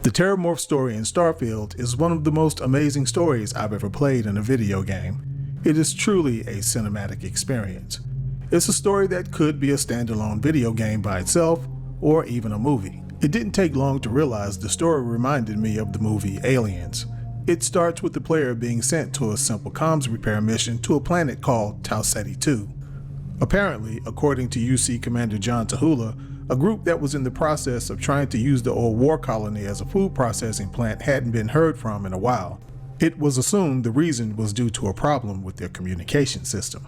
The terramorph story in Starfield is one of the most amazing stories I've ever played in a video game. It is truly a cinematic experience. It's a story that could be a standalone video game by itself, or even a movie. It didn't take long to realize the story reminded me of the movie Aliens. It starts with the player being sent to a simple comms repair mission to a planet called Tau Ceti II. Apparently, according to UC Commander John Tahula, a group that was in the process of trying to use the old war colony as a food processing plant hadn't been heard from in a while. It was assumed the reason was due to a problem with their communication system.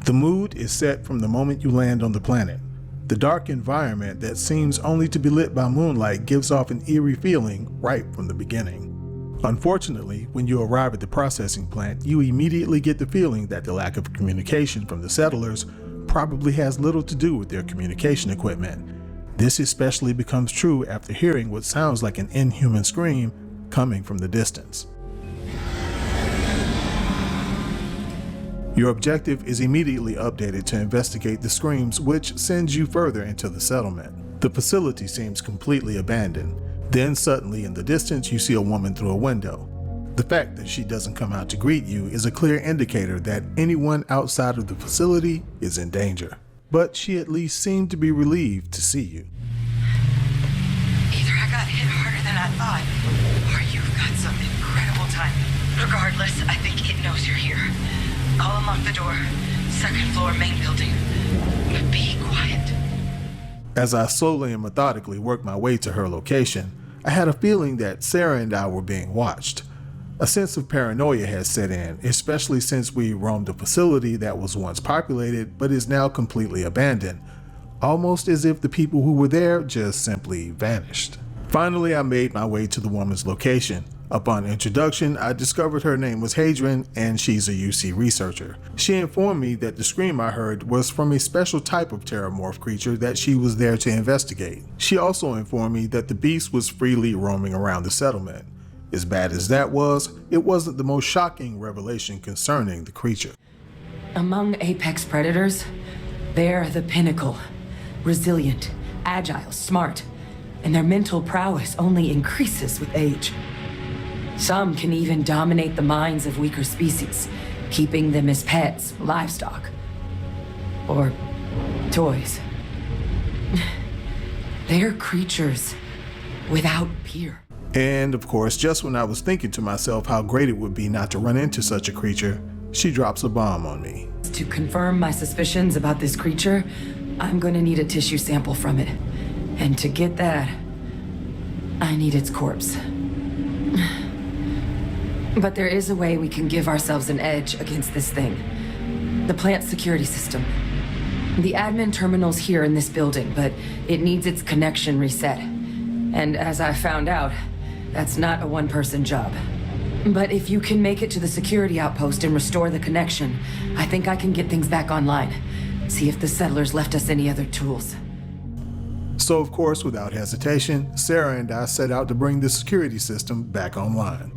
The mood is set from the moment you land on the planet. The dark environment that seems only to be lit by moonlight gives off an eerie feeling right from the beginning. Unfortunately, when you arrive at the processing plant, you immediately get the feeling that the lack of communication from the settlers probably has little to do with their communication equipment. This especially becomes true after hearing what sounds like an inhuman scream coming from the distance. Your objective is immediately updated to investigate the screams, which sends you further into the settlement. The facility seems completely abandoned. Then suddenly in the distance you see a woman through a window. The fact that she doesn't come out to greet you is a clear indicator that anyone outside of the facility is in danger. But she at least seemed to be relieved to see you. Either I got hit harder than I thought, or you've got some incredible timing. Regardless, I think it knows you're here. I'll unlock the door. Second floor, main building. But be quiet. As I slowly and methodically worked my way to her location, I had a feeling that Sarah and I were being watched. A sense of paranoia had set in, especially since we roamed a facility that was once populated but is now completely abandoned, almost as if the people who were there just simply vanished. Finally, I made my way to the woman's location. Upon introduction, I discovered her name was Hadrian and she's a UC researcher. She informed me that the scream I heard was from a special type of terramorph creature that she was there to investigate. She also informed me that the beast was freely roaming around the settlement. As bad as that was, it wasn't the most shocking revelation concerning the creature. Among apex predators, they're the pinnacle. Resilient, agile, smart, and their mental prowess only increases with age. Some can even dominate the minds of weaker species, keeping them as pets, livestock, or toys. They're creatures without peer. And of course, just when I was thinking to myself how great it would be not to run into such a creature, she drops a bomb on me. To confirm my suspicions about this creature, I'm going to need a tissue sample from it. And to get that, I need its corpse. But there is a way we can give ourselves an edge against this thing. The plant security system. The admin terminal's here in this building, but it needs its connection reset. And as I found out, that's not a one-person job. But if you can make it to the security outpost and restore the connection, I think I can get things back online. See if the settlers left us any other tools. So of course, without hesitation, Sarah and I set out to bring the security system back online.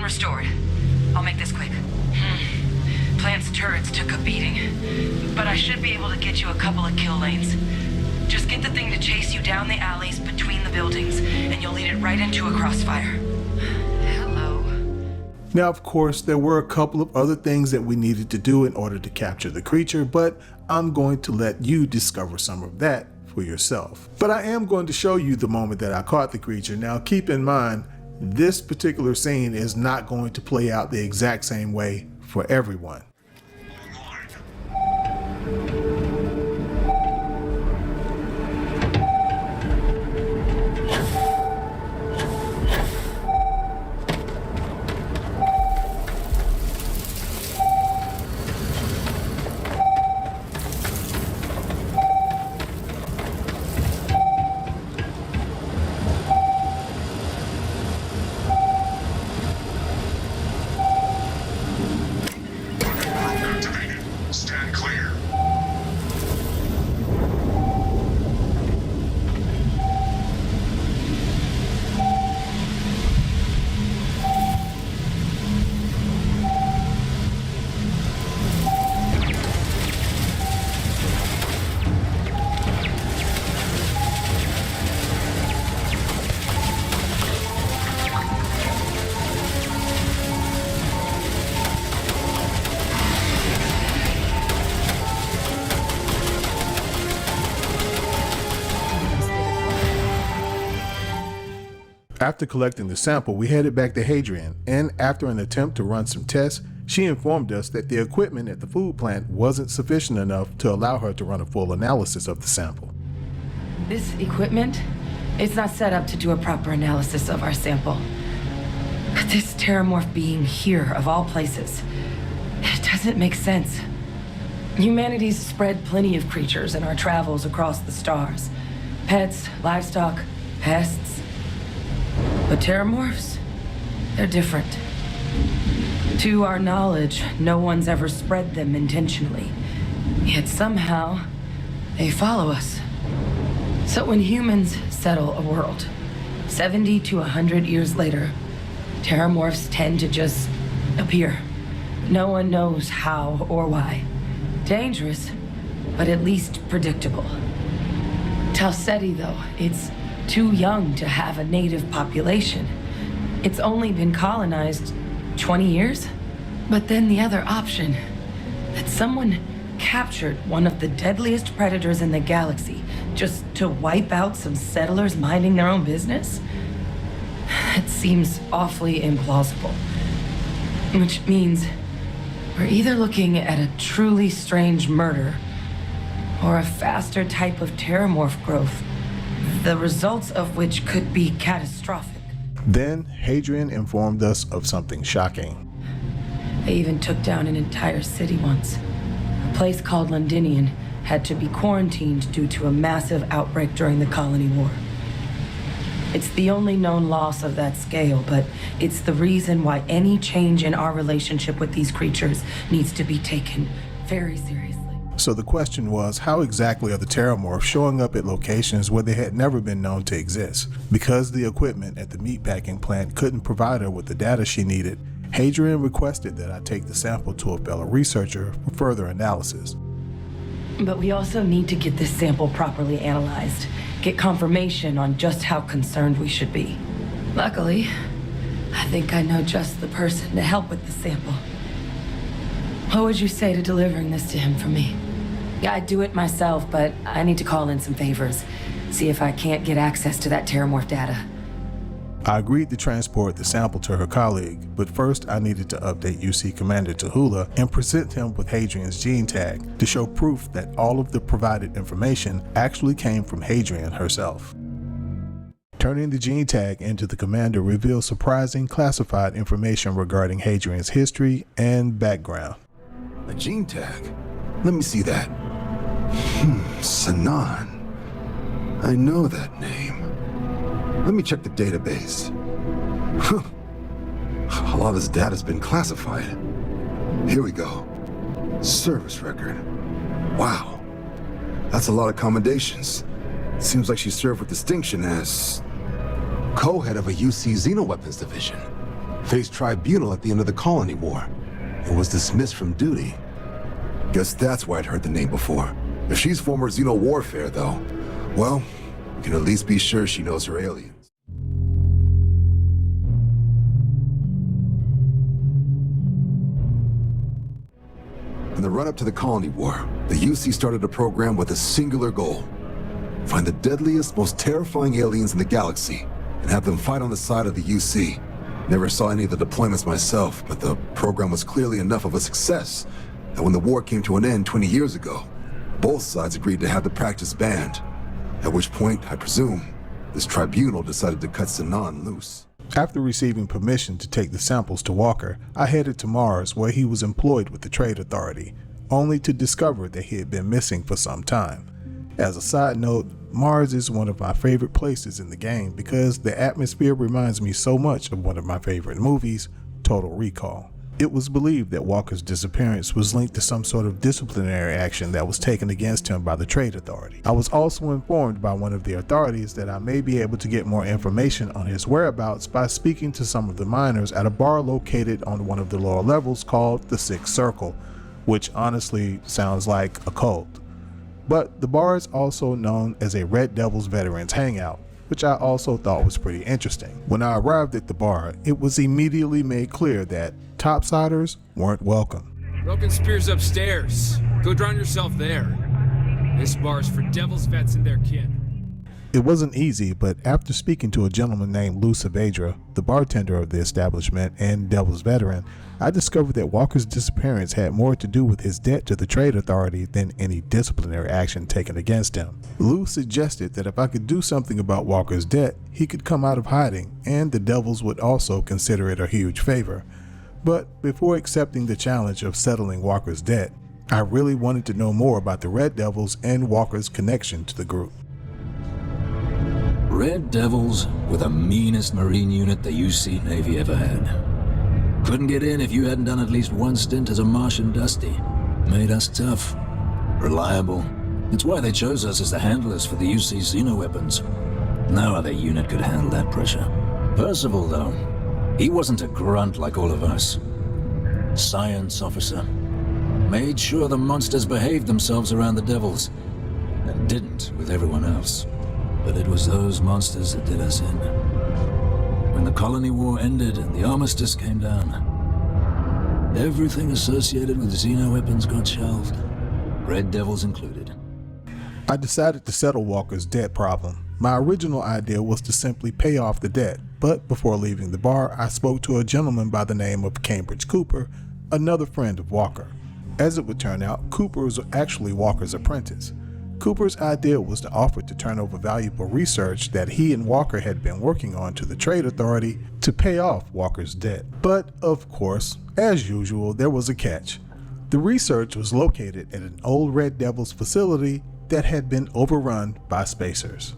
Restored. I'll make this quick. Plant's turrets took a beating, but I should be able to get you a couple of kill lanes. Just get the thing to chase you down the alleys between the buildings, and you'll lead it right into a crossfire. Hello. Now, of course, there were a couple of other things that we needed to do in order to capture the creature, but I'm going to let you discover some of that for yourself. But I am going to show you the moment that I caught the creature. Now, keep in mind, this particular scene is not going to play out the exact same way for everyone. After collecting the sample, we headed back to Hadrian, and after an attempt to run some tests, she informed us that the equipment at the food plant wasn't sufficient enough to allow her to run a full analysis of the sample. This equipment, it's not set up to do a proper analysis of our sample. But this terramorph being here, of all places, it doesn't make sense. Humanity's spread plenty of creatures in our travels across the stars. Pets, livestock, pests. But terramorphs, they're different. To our knowledge, no one's ever spread them intentionally. Yet somehow, they follow us. So when humans settle a world, 70 to 100 years later, terramorphs tend to just appear. No one knows how or why. Dangerous, but at least predictable. Tau Ceti, though, it's too young to have a native population. It's only been colonized 20 years? But then the other option, that someone captured one of the deadliest predators in the galaxy just to wipe out some settlers minding their own business? It seems awfully implausible. Which means we're either looking at a truly strange murder or a faster type of terramorph growth, the results of which could be catastrophic. Then Hadrian informed us of something shocking. They even took down an entire city once. A place called Londinion had to be quarantined due to a massive outbreak during the colony war. It's the only known loss of that scale, but it's the reason why any change in our relationship with these creatures needs to be taken very seriously. So the question was, how exactly are the terramorphs showing up at locations where they had never been known to exist? Because the equipment at the meatpacking plant couldn't provide her with the data she needed, Hadrian requested that I take the sample to a fellow researcher for further analysis. But we also need to get this sample properly analyzed, get confirmation on just how concerned we should be. Luckily, I think I know just the person to help with the sample. What would you say to delivering this to him for me? Yeah, I'd do it myself, but I need to call in some favors, see if I can't get access to that terramorph data. I agreed to transport the sample to her colleague, but first I needed to update UC Commander Tahula and present him with Hadrian's gene tag to show proof that all of the provided information actually came from Hadrian herself. Turning the gene tag into the commander revealed surprising classified information regarding Hadrian's history and background. A gene tag? Let me see that. Sanan. I know that name. Let me check the database. A lot of this data's been classified. Here we go. Service record. Wow. That's a lot of commendations. Seems like she served with distinction as co-head of a UC Xenoweapons division. Faced tribunal at the end of the colony war and was dismissed from duty. Guess that's why I'd heard the name before. If she's former Xeno warfare, though, well, we can at least be sure she knows her aliens. In the run-up to the colony war, the UC started a program with a singular goal. Find the deadliest, most terrifying aliens in the galaxy and have them fight on the side of the UC. Never saw any of the deployments myself, but the program was clearly enough of a success that when the war came to an end 20 years ago, both sides agreed to have the practice banned. At which point, I presume, this tribunal decided to cut Sanan loose. After receiving permission to take the samples to Walker, I headed to Mars where he was employed with the Trade Authority, only to discover that he had been missing for some time. As a side note, Mars is one of my favorite places in the game because the atmosphere reminds me so much of one of my favorite movies, Total Recall. It was believed that Walker's disappearance was linked to some sort of disciplinary action that was taken against him by the Trade Authority. I was also informed by one of the authorities that I may be able to get more information on his whereabouts by speaking to some of the miners at a bar located on one of the lower levels called the Sixth Circle, which honestly sounds like a cult. But the bar is also known as a Red Devils Veterans Hangout, which I also thought was pretty interesting. When I arrived at the bar, it was immediately made clear that topsiders weren't welcome. Broken Spear's upstairs. Go drown yourself there. This bar's for Devils vets and their kin. It wasn't easy, but after speaking to a gentleman named Lou Saavedra, the bartender of the establishment and Devil's veteran, I discovered that Walker's disappearance had more to do with his debt to the Trade Authority than any disciplinary action taken against him. Lou suggested that if I could do something about Walker's debt, he could come out of hiding, and the Devils would also consider it a huge favor. But before accepting the challenge of settling Walker's debt, I really wanted to know more about the Red Devils and Walker's connection to the group. Red Devils were the meanest Marine unit the UC Navy ever had. Couldn't get in if you hadn't done at least one stint as a Martian Dusty. Made us tough, reliable. It's why they chose us as the handlers for the UC xenoweapons. No other unit could handle that pressure. Percival, though, he wasn't a grunt like all of us. Science officer. Made sure the monsters behaved themselves around the Devils, and didn't with everyone else. But it was those monsters that did us in. When the colony war ended and the armistice came down, everything associated with xenoweapons got shelved, Red Devils included. I decided to settle Walker's debt problem. My original idea was to simply pay off the debt, but before leaving the bar, I spoke to a gentleman by the name of Cambridge Cooper, another friend of Walker. As it would turn out, Cooper was actually Walker's apprentice. Cooper's idea was to offer to turn over valuable research that he and Walker had been working on to the Trade Authority to pay off Walker's debt. But, of course, as usual, there was a catch. The research was located at an old Red Devils facility that had been overrun by spacers.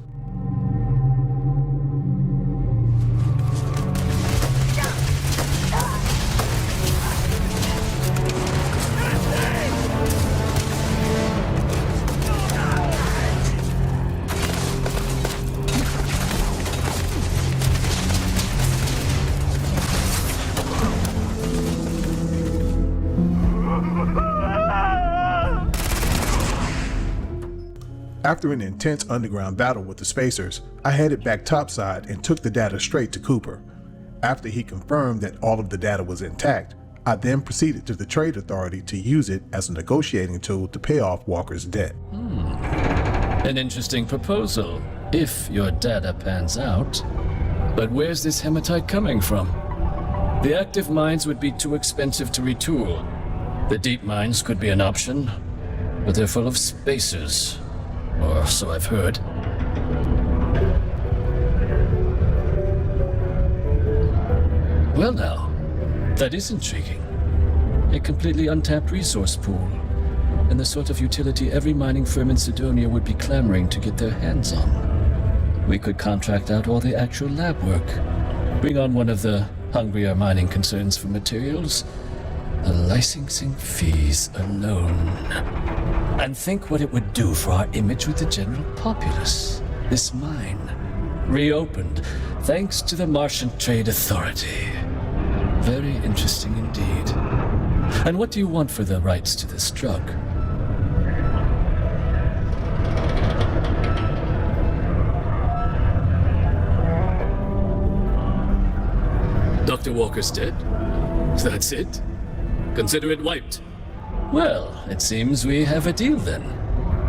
After an intense underground battle with the spacers, I headed back topside and took the data straight to Cooper. After he confirmed that all of the data was intact, I then proceeded to the Trade Authority to use it as a negotiating tool to pay off Walker's debt. An interesting proposal, if your data pans out. But where's this hematite coming from? The active mines would be too expensive to retool. The deep mines could be an option, but they're full of spacers. Or so I've heard. Well now, that is intriguing. A completely untapped resource pool, and the sort of utility every mining firm in Sidonia would be clamoring to get their hands on. We could contract out all the actual lab work, bring on one of the hungrier mining concerns for materials, the licensing fees alone. And think what it would do for our image with the general populace. This mine, reopened thanks to the Martian Trade Authority. Very interesting indeed. And what do you want for the rights to this drug? Dr. Walker's dead? That's it? Consider it wiped. Well, it seems we have a deal then.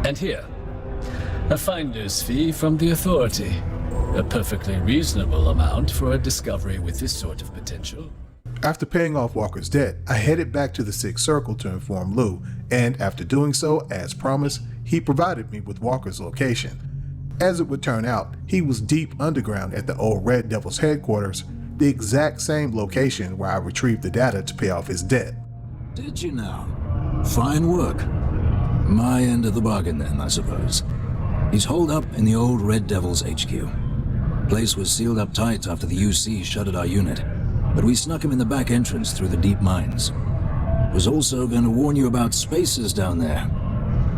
And here, a finder's fee from the Authority. A perfectly reasonable amount for a discovery with this sort of potential. After paying off Walker's debt, I headed back to the Sixth Circle to inform Lou, and after doing so, as promised, he provided me with Walker's location. As it would turn out, he was deep underground at the old Red Devils headquarters, the exact same location where I retrieved the data to pay off his debt. Did you now? Fine work. My end of the bargain then, I suppose. He's holed up in the old Red Devils HQ. Place was sealed up tight after the UC shuttered our unit, but we snuck him in the back entrance through the deep mines. Was also going to warn you about spacers down there,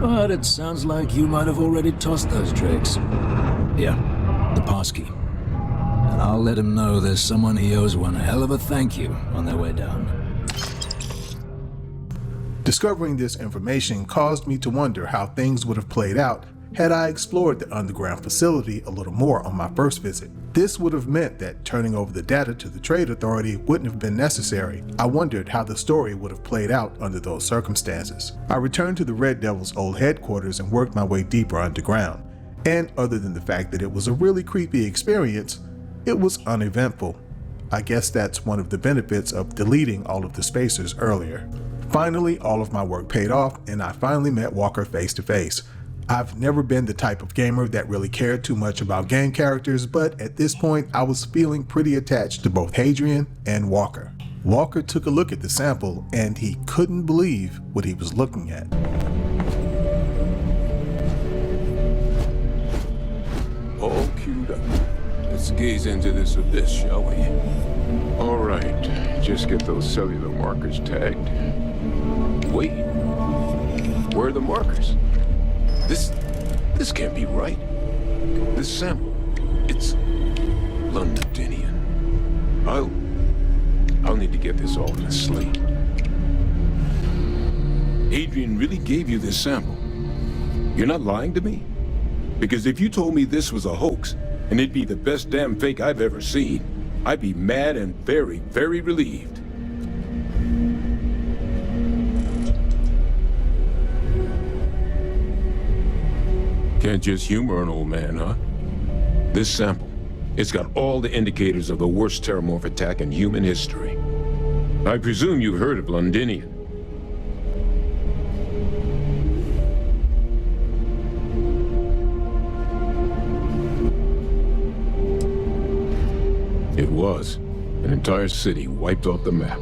but it sounds like you might have already tossed those tricks. Here, the passkey. And I'll let him know there's someone he owes one hell of a thank you on their way down. Discovering this information caused me to wonder how things would have played out had I explored the underground facility a little more on my first visit. This would have meant that turning over the data to the Trade Authority wouldn't have been necessary. I wondered how the story would have played out under those circumstances. I returned to the Red Devils' old headquarters and worked my way deeper underground. And other than the fact that it was a really creepy experience, it was uneventful. I guess that's one of the benefits of deleting all of the spacers earlier. Finally, all of my work paid off and I finally met Walker face to face. I've never been the type of gamer that really cared too much about game characters, but at this point I was feeling pretty attached to both Hadrian and Walker. Walker took a look at the sample and he couldn't believe what he was looking at. All queued up. Let's gaze into this abyss, shall we? All right, just get those cellular markers tagged. Wait, where are the markers? This can't be right. This sample, it's Londinion. I'll need to get this all in a slate. Hadrian really gave you this sample. You're not lying to me? Because if you told me this was a hoax, and it'd be the best damn fake I've ever seen, I'd be mad and very, very relieved. Can't just humor an old man, huh? This sample, it's got all the indicators of the worst terramorph attack in human history. I presume you've heard of Londinion. It was. An entire city wiped off the map.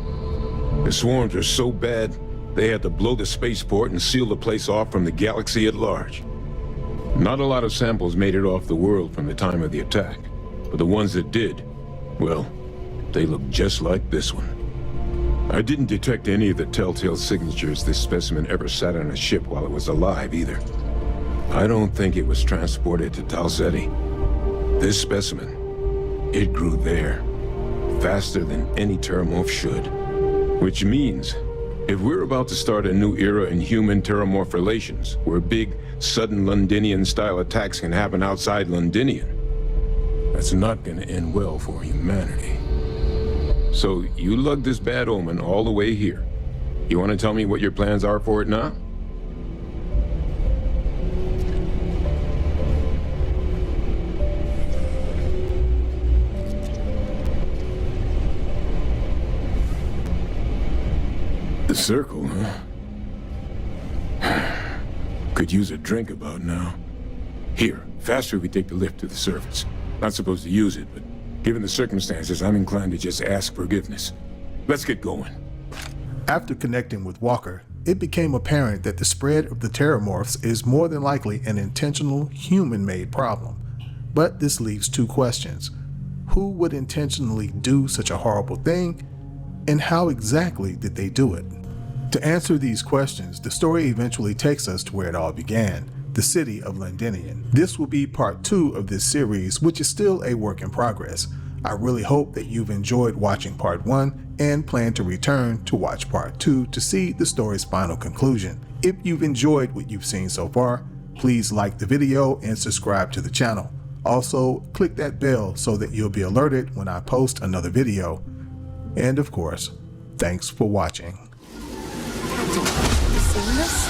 The swarms were so bad, they had to blow the spaceport and seal the place off from the galaxy at large. Not a lot of samples made it off the world from the time of the attack, but the ones that did, well, they look just like this one. I didn't detect any of the telltale signatures this specimen ever sat on a ship while it was alive either. I don't think it was transported to Tau Ceti. This specimen, it grew there, faster than any terramorph should. Which means, if we're about to start a new era in human-terramorph relations, where big, sudden Londinian-style attacks can happen outside Londinion, that's not gonna end well for humanity. So, you lugged this bad omen all the way here. You wanna tell me what your plans are for it now? The circle, huh? Could use a drink about now. Here, faster we take the lift to the surface. Not supposed to use it, but given the circumstances, I'm inclined to just ask forgiveness. Let's get going. After connecting with Walker, it became apparent that the spread of the terramorphs is more than likely an intentional human-made problem. But this leaves two questions. Who would intentionally do such a horrible thing? And how exactly did they do it? To answer these questions, the story eventually takes us to where it all began, the city of Londinion. This will be part 2 of this series, which is still a work in progress. I really hope that you've enjoyed watching part 1 and plan to return to watch part 2 to see the story's final conclusion. If you've enjoyed what you've seen so far, please like the video and subscribe to the channel. Also, click that bell so that you'll be alerted when I post another video. And of course, thanks for watching. You seen this?